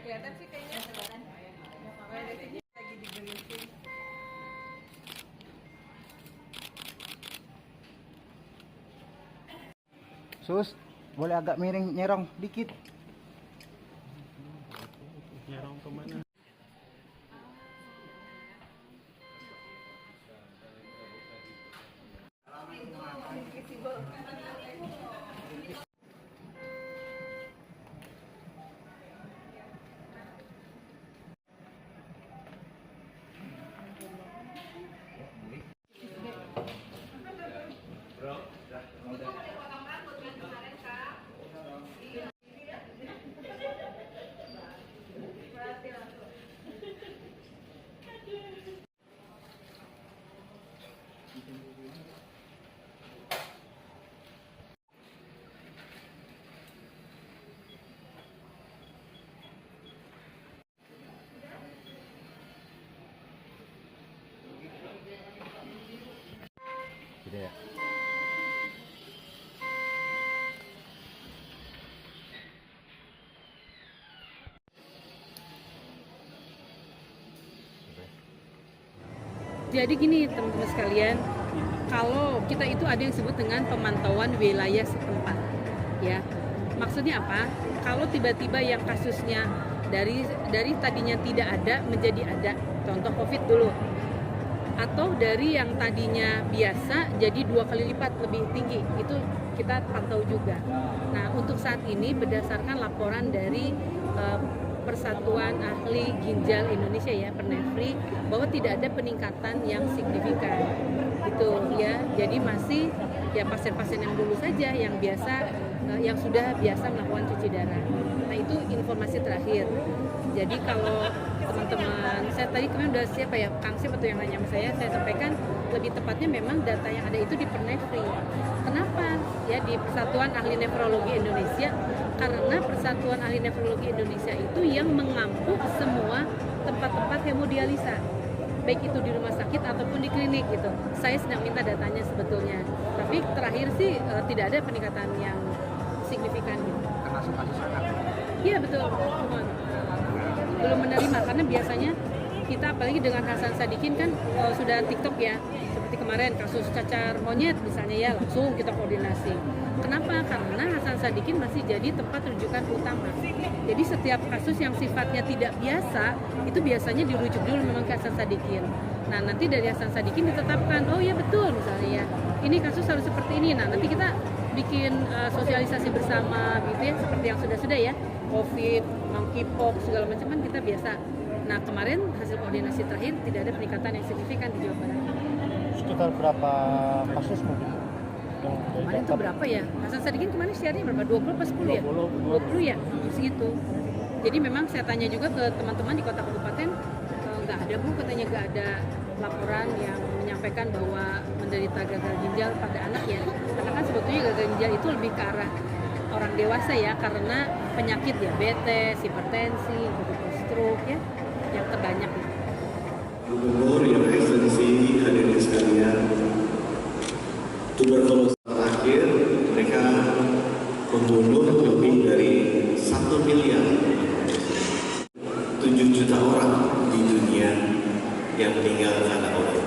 kelihatan sih kayaknya. Lagi digerisin. Sus, boleh agak miring nyerong dikit. Nyerong kemana? Gitu ya. Jadi gini teman-teman sekalian, kalau kita itu ada yang disebut dengan pemantauan wilayah setempat, ya. Maksudnya apa? Kalau tiba-tiba yang kasusnya dari tadinya tidak ada menjadi ada, contoh COVID dulu, atau dari yang tadinya biasa jadi 2 kali lipat lebih tinggi, itu kita pantau juga. Nah, untuk saat ini berdasarkan laporan dari Persatuan Ahli Ginjal Indonesia ya, Pernefri, bahwa tidak ada peningkatan yang signifikan gitu ya. Jadi masih ya pasien-pasien yang dulu saja yang biasa yang sudah biasa melakukan cuci darah. Nah, itu informasi terakhir. Jadi kalau teman-teman, saya tadi kemarin udah siapa ya, Kang Sip atau yang nanya sama saya sampaikan lebih tepatnya memang data yang ada itu di Pernefri. Kenapa? Ya di Persatuan Ahli Nefrologi Indonesia, karena Persatuan Ahli Nefrologi Indonesia itu yang mengampu semua tempat-tempat hemodialisa, baik itu di rumah sakit ataupun di klinik gitu. Saya sedang minta datanya sebetulnya, tapi terakhir sih tidak ada peningkatan yang signifikan gitu. Termasuk kasus anak. Iya betul, belum menerima karena biasanya kita apalagi dengan Hasan Sadikin kan sudah TikTok ya, seperti kemarin kasus cacar monyet misalnya ya, langsung kita koordinasi. Kenapa? Karena Hasan Sadikin masih jadi tempat rujukan utama. Jadi setiap kasus yang sifatnya tidak biasa itu biasanya dirujuk dulu memang ke Hasan Sadikin. Nah nanti dari Hasan Sadikin ditetapkan, oh ya betul misalnya ya, ini kasus harus seperti ini. Nah nanti kita bikin sosialisasi bersama gitu ya, seperti yang sudah ya, COVID, monkeypox segala macam kan kita biasa. Nah kemarin hasil koordinasi terakhir tidak ada peningkatan yang signifikan di Jawa Barat. Sekitar berapa kasus mungkin? Kemarin itu berapa ya? Hasan Sadikin kemarin share-nya berapa? 20 apa 10 ya? 20 ya? Segitu. Jadi memang saya tanya juga ke teman-teman di kota kabupaten, nggak ada Bu, katanya nggak ada laporan yang menyampaikan bahwa menderita gagal ginjal pada anak ya. Karena kan sebetulnya gagal ginjal itu lebih ke arah orang dewasa ya, karena penyakit diabetes, hipertensi, stroke ya, yang terbanyak. Gubernur yang Excellency, hadirin sekalian, tuberkulosis terakhir mereka membunuh lebih dari 1 miliar 7 juta orang di dunia yang meninggal karena COVID.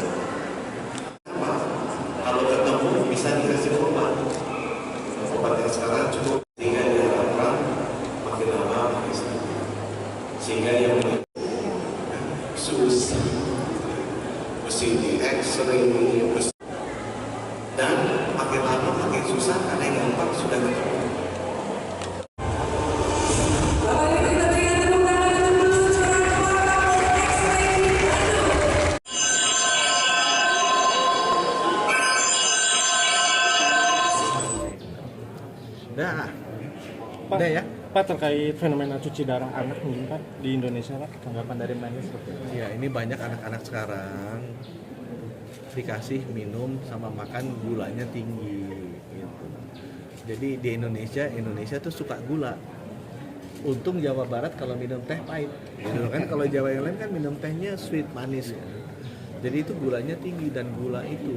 Kalau ketemu bisa dikasih obat yang sekarang cukup, sehingga diharapkan makin lama makin sedikit, sehingga yang susah mesti di X-ray dan makin lama makin susah karena yang gampang sudah ketemu. Udah ya? Pak, terkait fenomena cuci darah anak mungkin Pak di Indonesia Pak, tanggapan dari mana seperti itu? Ya ini banyak anak-anak sekarang dikasih minum sama makan gulanya tinggi gitu. Jadi di Indonesia tuh suka gula. Untung Jawa Barat kalau minum teh pahit gitu kan, kalau Jawa yang lain kan minum tehnya sweet manis ya. Jadi itu gulanya tinggi, dan gula itu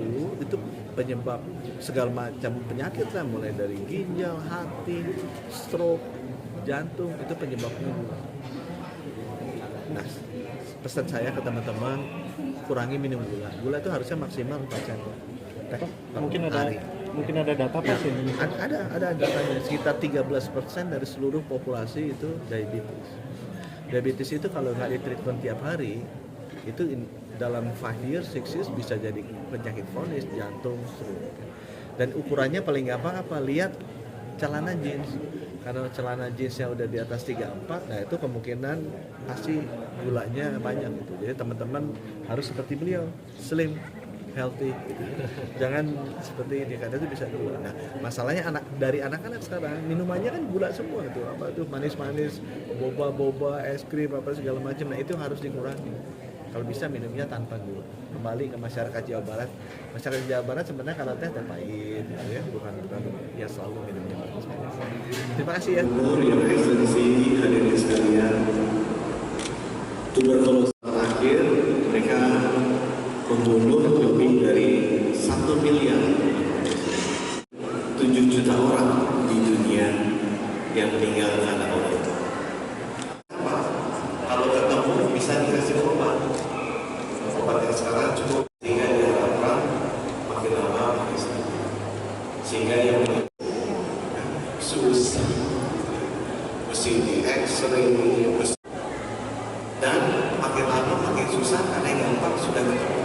penyebab segala macam penyakit lah, mulai dari ginjal, hati, stroke, jantung, itu penyebabnya gula. Nah, pesan saya ke teman-teman, kurangi minum gula. Gula itu harusnya maksimal 4 sendok teh per hari. Mungkin ada data Ya, pas ini. ada datanya, sekitar 13% dari seluruh populasi itu diabetes. Diabetes itu kalau nggak ditreatment tiap hari, itu dalam 5 years, 6 years bisa jadi penyakit kronis, jantung, stroke. Dan ukurannya paling gampang apa? Lihat celana jeans. Karena celana jeansnya udah di atas 34, nah itu kemungkinan pasti gulanya banyak gitu. Jadi teman-teman harus seperti beliau, slim, healthy. Jangan seperti ini, karena itu bisa gula. Nah, masalahnya dari anak-anak sekarang minumannya kan gula semua tuh, apa tuh manis-manis, boba-boba, es krim apa segala macam. Nah, itu harus dikurangi. Kalau bisa minumnya tanpa gula. Kembali ke masyarakat Jawa Barat. Masyarakat Jawa Barat sebenarnya kalau teh pahit, gitu ya, bukan ya selalu minumnya manis. Terima kasih ya. Gubernur yang Ekselensi, hadirin sekalian, tuberkulosis terakhir mereka membunuh lebih dari 1 miliar 7 juta orang di dunia yang meninggal karena COVID. Kalau ketemu bisa dikasih obat. Obat yang sekarang cukup, sehingga diharapkan makin lama makin sedikit. Sehingga yang susah, mesti di X-ray, dan makin lama makin susah karena yang gampang sudah ketemu.